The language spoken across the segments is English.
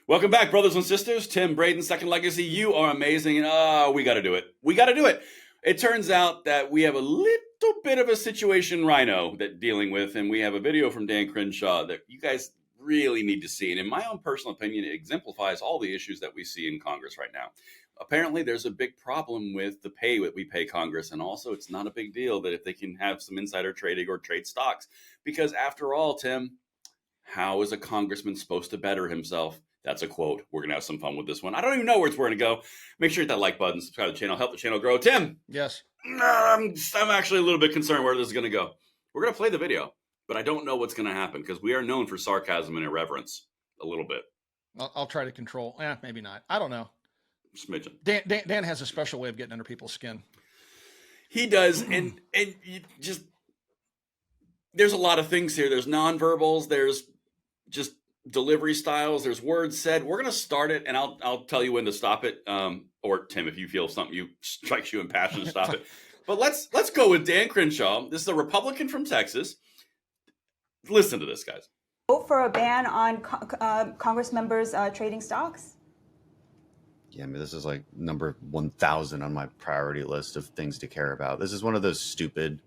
Welcome back, brothers and sisters. Tim Braden, Second Legacy. You are amazing, and we got to do it. We got to do it. It turns out that we have a little bit of a situation, RINO, that dealing with, and we have a video from Dan Crenshaw that you guys really need to see. And in my own personal opinion, it exemplifies all the issues that we see in Congress right now. Apparently, there's a big problem with the pay that we pay Congress, and also it's not a big deal that if they can have some insider trading or trade stocks, because after all, Tim, how is a congressman supposed to better himself? That's a quote. We're going to have some fun with this one. I don't even know where it's going to go. Make sure you hit that like button, subscribe to the channel, help the channel grow. Tim. Yes. I'm actually a little bit concerned where this is going to go. We're going to play the video, but I don't know what's going to happen because we are known for sarcasm and irreverence a little bit. I'll try to control. Maybe not. I don't know. Smidgen. Dan has a special way of getting under people's skin. He does. And you just, there's a lot of things here. There's nonverbals. There's just delivery styles, there's words said. We're going to start it, and I'll tell you when to stop it. Or Tim, if you feel something strikes you in passion, stop it. But let's go with Dan Crenshaw. This is a Republican from Texas. Listen to this, guys. Vote for a ban on Congress members trading stocks? Yeah, I mean, this is like number 1,000 on my priority list of things to care about. This is one of those stupid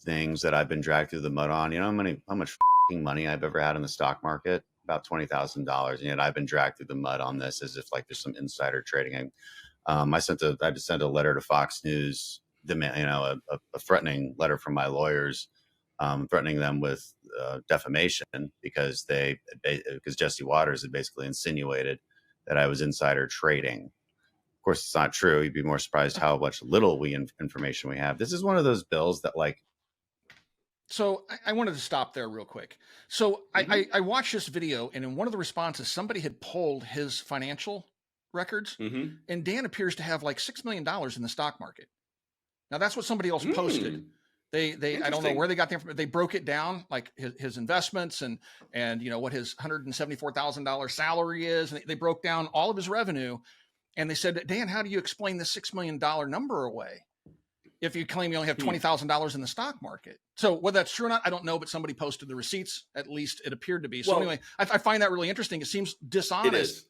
things that I've been dragged through the mud on. You know how much money I've ever had in the stock market? About $20,000, and yet I've been dragged through the mud on this as if like there's some insider trading. I just sent a letter to Fox News, a threatening letter from my lawyers, threatening them with defamation because Jesse Waters had basically insinuated that I was insider trading. Of course, it's not true. You'd be more surprised how much little information we have. This is one of those bills that like. So I wanted to stop there real quick. So I watched this video, and in one of the responses, somebody had pulled his financial records, and Dan appears to have like $6 million in the stock market. Now that's what somebody else posted. They I don't know where they got the information. They broke it down, like his investments and what his $174,000 salary is, and they broke down all of his revenue, and they said, Dan, how do you explain the $6 million number away if you claim you only have $20,000 in the stock market? So whether that's true or not, I don't know, but somebody posted the receipts. At least it appeared to be. So anyway, I find that really interesting. It seems dishonest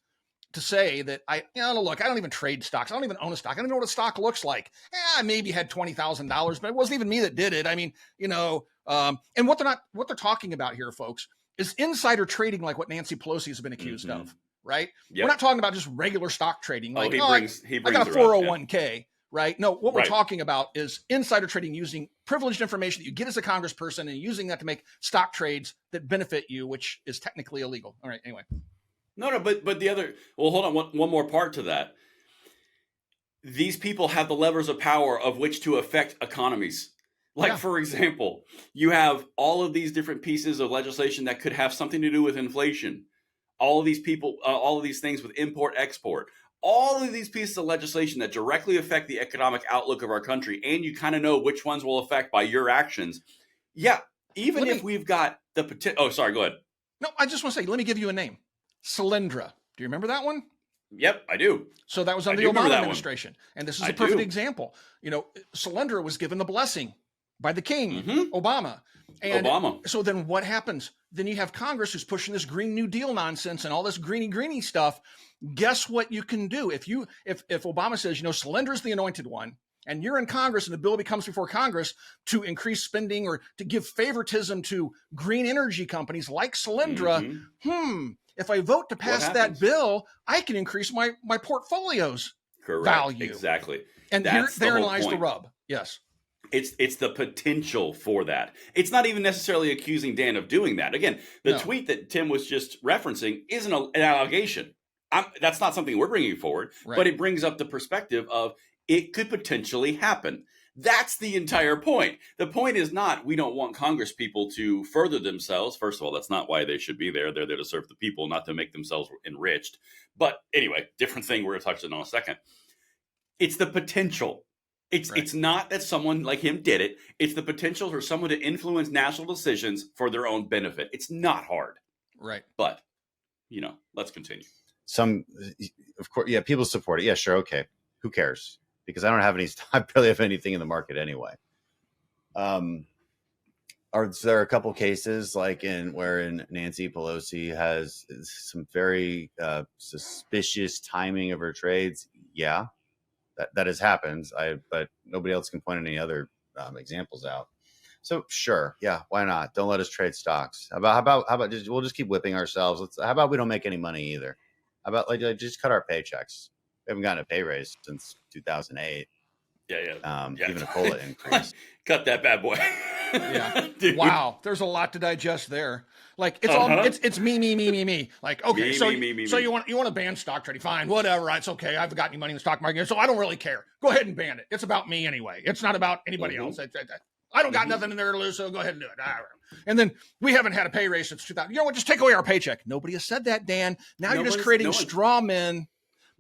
to say that look, I don't even trade stocks. I don't even own a stock. I don't even know what a stock looks like. I maybe had $20,000, but it wasn't even me that did it. I mean, and what they're talking about here, folks, is insider trading, like what Nancy Pelosi has been accused of, right? Yep. We're not talking about just regular stock trading. Like, I got a 401k. Right? No, what we're talking about is insider trading using privileged information that you get as a congressperson and using that to make stock trades that benefit you, which is technically illegal. All right. Anyway. No, but the other, hold on. One more part to that. These people have the levers of power of which to affect economies. Like, for example, you have all of these different pieces of legislation that could have something to do with inflation. All of these people, all of these things with import, export. All of these pieces of legislation that directly affect the economic outlook of our country, and you kind of know which ones will affect by your actions. Yeah, even if we've got the potential. Oh, sorry, go ahead. No, I just want to say, let me give you a name. Solyndra. Do you remember that one? Yep, I do. So that was under the Obama administration. And this is a perfect example. Solyndra was given the blessing by the king, Obama. And so then what happens? Then you have Congress who's pushing this Green New Deal nonsense and all this greeny stuff. Guess what you can do? If Obama says, Solyndra is the anointed one, and you're in Congress and the bill becomes before Congress to increase spending or to give favoritism to green energy companies like Solyndra, if I vote to pass that bill, I can increase my portfolio's value. Exactly. And therein lies the rub. Yes. It's the potential for that. It's not even necessarily accusing Dan of doing that. Again, the tweet that Tim was just referencing isn't an allegation. That's not something we're bringing forward, but it brings up the perspective of it could potentially happen. That's the entire point. The point is not we don't want Congress people to further themselves. First of all, that's not why they should be there. They're there to serve the people, not to make themselves enriched. But anyway, different thing. We're going to touch on in a second. It's the potential. It's not that someone like him did it. It's the potential for someone to influence national decisions for their own benefit. It's not hard. Right. But, let's continue. Of course, people support it. Yeah, sure. Okay. Who cares? Because I barely have anything in the market anyway. Are there a couple cases like wherein Nancy Pelosi has some very suspicious timing of her trades? Yeah, that has happened. But nobody else can point any other examples out. So sure, yeah, why not? Don't let us trade stocks. How about we'll just keep whipping ourselves. How about we don't make any money either? How about like just cut our paychecks? We haven't gotten a pay raise since 2008. Yeah. Even a COLA increase. Cut that bad boy. Yeah. Dude. Wow. There's a lot to digest there. Like it's all it's me. Like, okay, so you want to ban stock trading? Fine, whatever. It's okay. I've got any money in the stock market, so I don't really care. Go ahead and ban it. It's about me anyway. It's not about anybody else. I don't got nothing in there to lose, so go ahead and do it. And then we haven't had a pay raise since 2000. You know what? Just take away our paycheck. Nobody has said that, Dan. Now you're just creating straw men.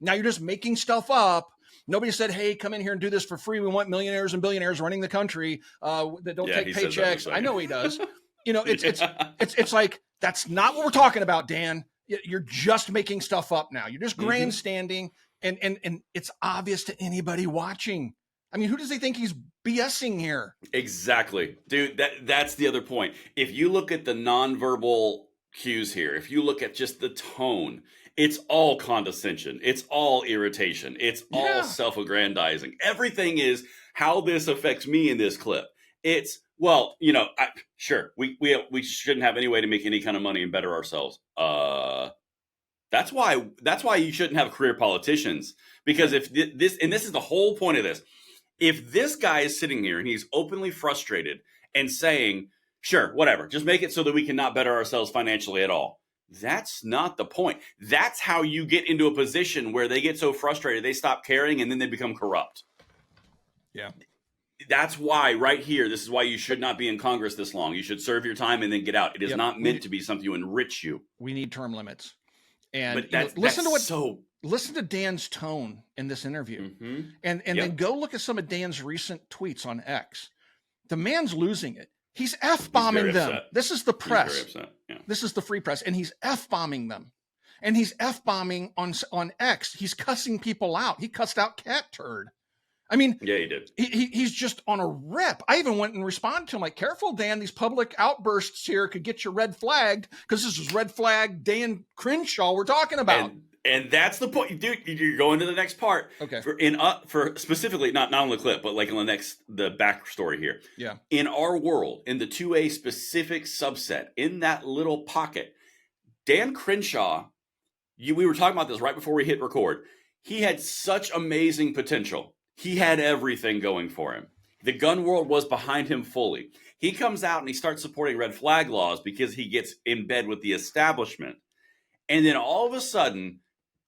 Now you're just making stuff up. Nobody said, hey, come in here and do this for free. We want millionaires and billionaires running the country that don't take paychecks. I know he does. You know, it's like, that's not what we're talking about, Dan. You're just making stuff up now. You're just grandstanding, and it's obvious to anybody watching. I mean, who does he think he's BSing here? Exactly. Dude, that's the other point. If you look at the nonverbal cues here, if you look at just the tone, it's all condescension. It's all irritation. It's all self-aggrandizing. Everything is how this affects me in this clip. It's, well, you know, sure, we shouldn't have any way to make any kind of money and better ourselves. That's why you shouldn't have career politicians, because if this is the whole point of this. If this guy is sitting here and he's openly frustrated and saying, sure, whatever, just make it so that we cannot better ourselves financially at all. That's not the point. That's how you get into a position where they get so frustrated, they stop caring, and then they become corrupt. Yeah. That's why right here, this is why you should not be in Congress this long. You should serve your time and then get out. It is not meant to be something to enrich you. We need term limits. And but listen to Dan's tone in this interview, and then go look at some of Dan's recent tweets on X. The man's losing it. He's F-bombing them. This is the press. Yeah. This is the free press, and he's F-bombing them. And he's F-bombing on X. He's cussing people out. He cussed out Cat Turd. I mean, yeah, he did. He's just on a rip. I even went and responded to him like, careful, Dan, these public outbursts here could get you red flagged, because this is red flag Dan Crenshaw we're talking about. And that's the point, dude. You're going to the next part. Okay. For specifically, not on the clip, but like on the backstory here. Yeah. In our world, in the 2A specific subset, in that little pocket, Dan Crenshaw, we were talking about this right before we hit record. He had such amazing potential. He had everything going for him. The gun world was behind him fully. He comes out and he starts supporting red flag laws because he gets in bed with the establishment. And then all of a sudden,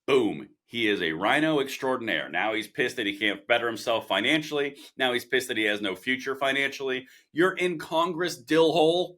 boom, he is a RINO extraordinaire. Now he's pissed that he can't better himself financially. Now he's pissed that he has no future financially. You're in Congress, dillhole.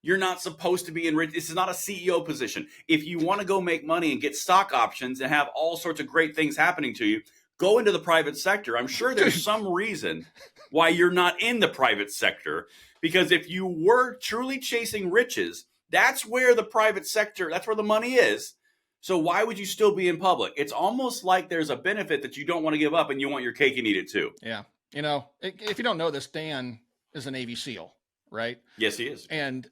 You're not supposed to be in. This is not a CEO position. If you want to go make money and get stock options and have all sorts of great things happening to you, go into the private sector. I'm sure there's some reason why you're not in the private sector, because if you were truly chasing riches, that's where the private sector, that's where the money is. So why would you still be in public? It's almost like there's a benefit that you don't want to give up and you want your cake and eat it too. Yeah. You know, if you don't know this, Dan is a Navy SEAL, right? Yes, he is. And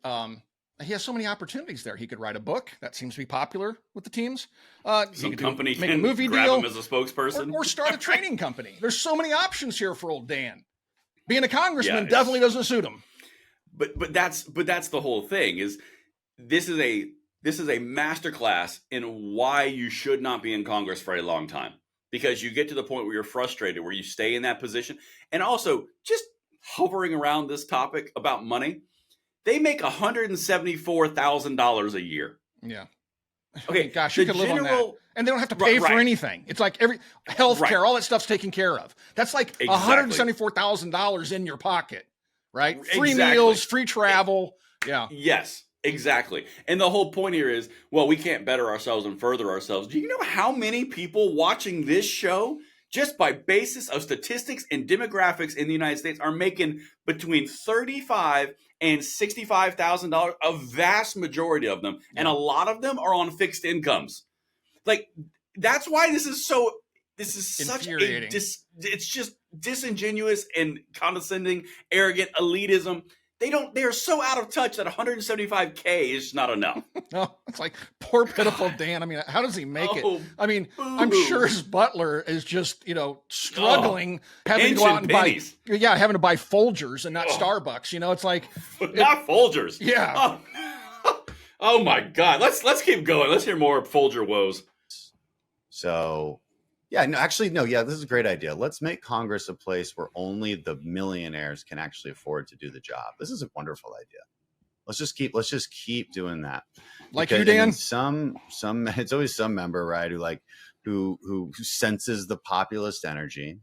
he has so many opportunities there. He could write a book. That seems to be popular with the teams. Some company make a movie grab deal him as a spokesperson. or start a training company. There's so many options here for old Dan. Being a congressman definitely doesn't suit him. But that's the whole thing. Is this is a masterclass in why you should not be in Congress for a long time, because you get to the point where you're frustrated, where you stay in that position. And also just hovering around this topic about money, they make $174,000 a year. Yeah. Okay. Gosh, you could live on that. And they don't have to pay for anything. It's like every healthcare, all that stuff's taken care of. That's like $174,000 in your pocket, right? Free meals, free travel. Yeah. Yes, exactly. And the whole point here is, well, we can't better ourselves and further ourselves. Do you know how many people watching this show, just by basis of statistics and demographics in the United States, are making between $35,000 and $65,000? A vast majority of them, and a lot of them are on fixed incomes. Like, that's why this is such it's just disingenuous and condescending, arrogant elitism. They are so out of touch that 175K is not enough. No, it's like poor pitiful Dan. I mean, how does he make it? I mean, boo. I'm sure his butler is just, struggling, having to go out and pennies. having to buy Folgers and not Starbucks. It's like not Folgers. Yeah. Oh my God. Let's keep going. Let's hear more Folger woes. So, yeah, no, actually, no, yeah, this is a great idea. Let's make Congress a place where only the millionaires can actually afford to do the job. This is a wonderful idea. Let's just keep doing that. Like because, you, Dan? It's always some member, right, who senses the populist energy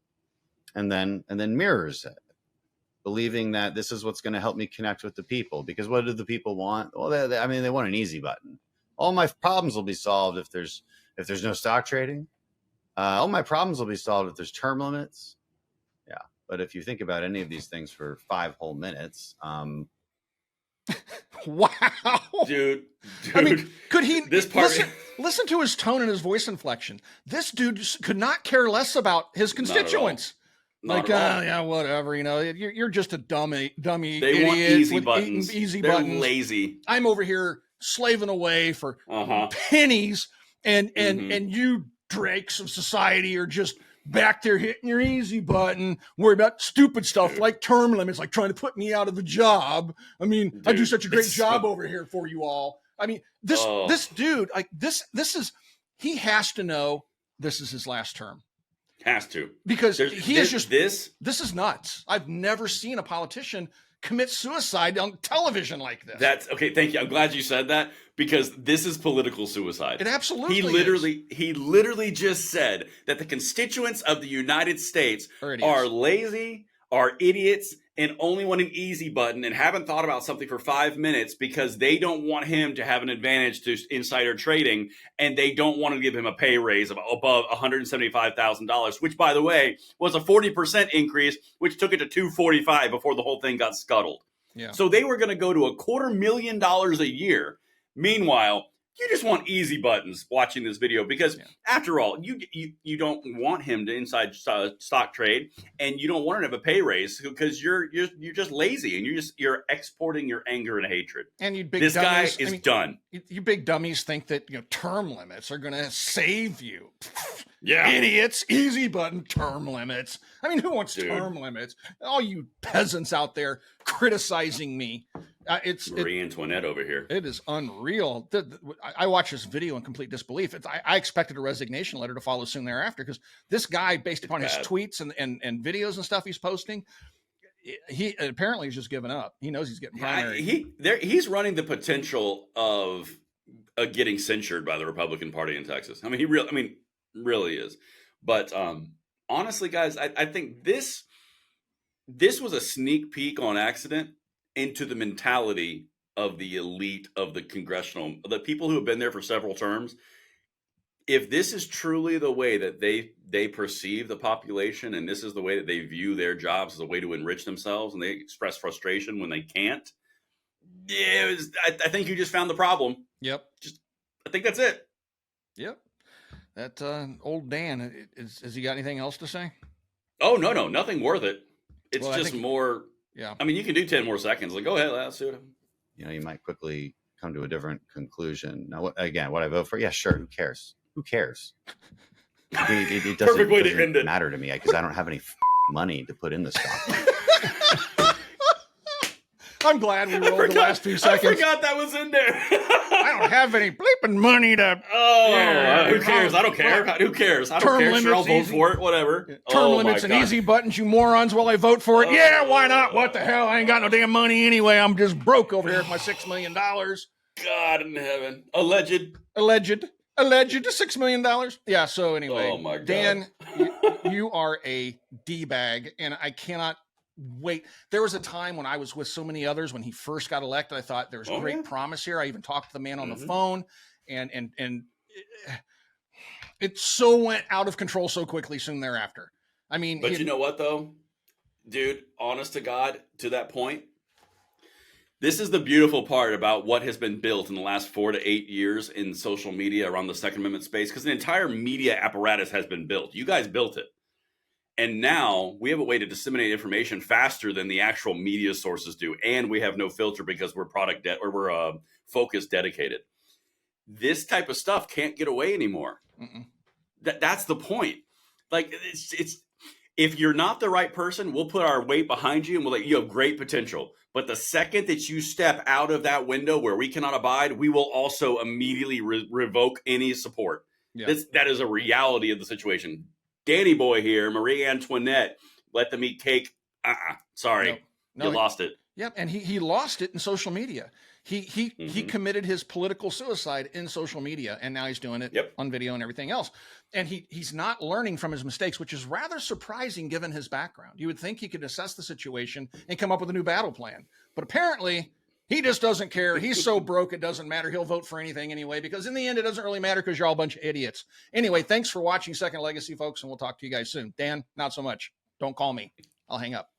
and then mirrors it, believing that this is what's going to help me connect with the people. Because what do the people want? Well, they want an easy button. All my problems will be solved if there's no stock trading. All my problems will be solved if there's term limits. Yeah, but if you think about any of these things for 5 whole minutes, wow, dude. I mean, could he listen to his tone and his voice inflection? This dude could not care less about his constituents. Yeah, whatever. You're just a dummy. They idiot want easy buttons. They're buttons. Lazy. I'm over here slaving away for pennies, and you drakes of society are just back there hitting your easy button, worry about stupid stuff like term limits, like trying to put me out of the job. I mean, dude, I do such a great job over here for you all. I mean, this dude, like this is, he has to know this is his last term. Has to. Because this is nuts. I've never seen a politician commit suicide on television like this. That's okay. Thank you. I'm glad you said that, because this is political suicide. It absolutely He literally just said that the constituents of the United States are lazy, are idiots, and only want an easy button and haven't thought about something for 5 minutes because they don't want him to have an advantage to insider trading, and they don't want to give him a pay raise of above $175,000, which, by the way, was a 40% increase, which took it to $245 before the whole thing got scuttled. Yeah. So they were going to go to $250,000 a year. Meanwhile, you just want easy buttons watching this video, because after all, you don't want him to inside stock trade, and you don't want him to have a pay raise because you're just lazy, and you're exporting your anger and hatred. And you big this dummies, guy is done. You big dummies think that term limits are going to save you. Yeah, idiots. Easy button term limits. I mean, who wants term limits? All you peasants out there criticizing me. It's Marie Antoinette over here. It is unreal. I watched this video in complete disbelief. I expected a resignation letter to follow soon thereafter, because this guy, based upon his tweets and videos and stuff he's posting, he apparently is just giving up. He knows he's getting primary. He's running the potential of getting censured by the Republican Party in Texas. I mean, he really is. But honestly, guys, I think this was a sneak peek on accident into the mentality of the elite of the the people who have been there for several terms. If this is truly the way that they perceive the population, and this is the way that they view their jobs as a way to enrich themselves, and they express frustration when they can't, I think you just found the problem. Yep. I think that's it. Yep. That old Dan, has he got anything else to say? Oh, no, nothing worth it. It's more. Yeah. I mean, you can do 10 more seconds. Like, go ahead, let's do it. You might quickly come to a different conclusion. Now, what I vote for? Yeah, sure. Who cares? It doesn't matter to me, because I don't have any money to put in the stock. I'm glad we rolled the last few seconds. I forgot that was in there. I don't have any bleeping money to. Who cares? I don't care. Who cares? I don't care. Sure, I'll vote for it. Whatever. Term limits and easy buttons, you morons. Will I vote for it? Yeah, why not? What the hell? I ain't got no damn money anyway. I'm just broke over here with my $6 million. God in heaven. Alleged $6 million. Yeah. So anyway, oh my God. Dan, you are a D-bag, and I cannot wait. There was a time when I was with so many others when he first got elected. I thought there was great promise here. I even talked to the man on the phone, and it so went out of control so quickly soon thereafter. I mean, but you know what though, dude? Honest to God, to that point, this is the beautiful part about what has been built in the last 4 to 8 years in social media around the Second Amendment space, because the entire media apparatus has been built. You guys built it. And now we have a way to disseminate information faster than the actual media sources do. And we have no filter because we're we're focus dedicated. This type of stuff can't get away anymore. That's the point. Like it's if you're not the right person, we'll put our weight behind you and we'll let you have great potential. But the second that you step out of that window where we cannot abide, we will also immediately revoke any support. Yeah. That is a reality of the situation. Danny boy here, Marie Antoinette, let them eat cake. Sorry, you lost it. Yep, and he lost it in social media. He committed his political suicide in social media, and now he's doing it on video and everything else. And he's not learning from his mistakes, which is rather surprising given his background. You would think he could assess the situation and come up with a new battle plan. But apparently, he just doesn't care. He's so broke, it doesn't matter. He'll vote for anything anyway, because in the end, it doesn't really matter because you're all a bunch of idiots. Anyway, thanks for watching Second Legacy, folks, and we'll talk to you guys soon. Dan, not so much. Don't call me. I'll hang up.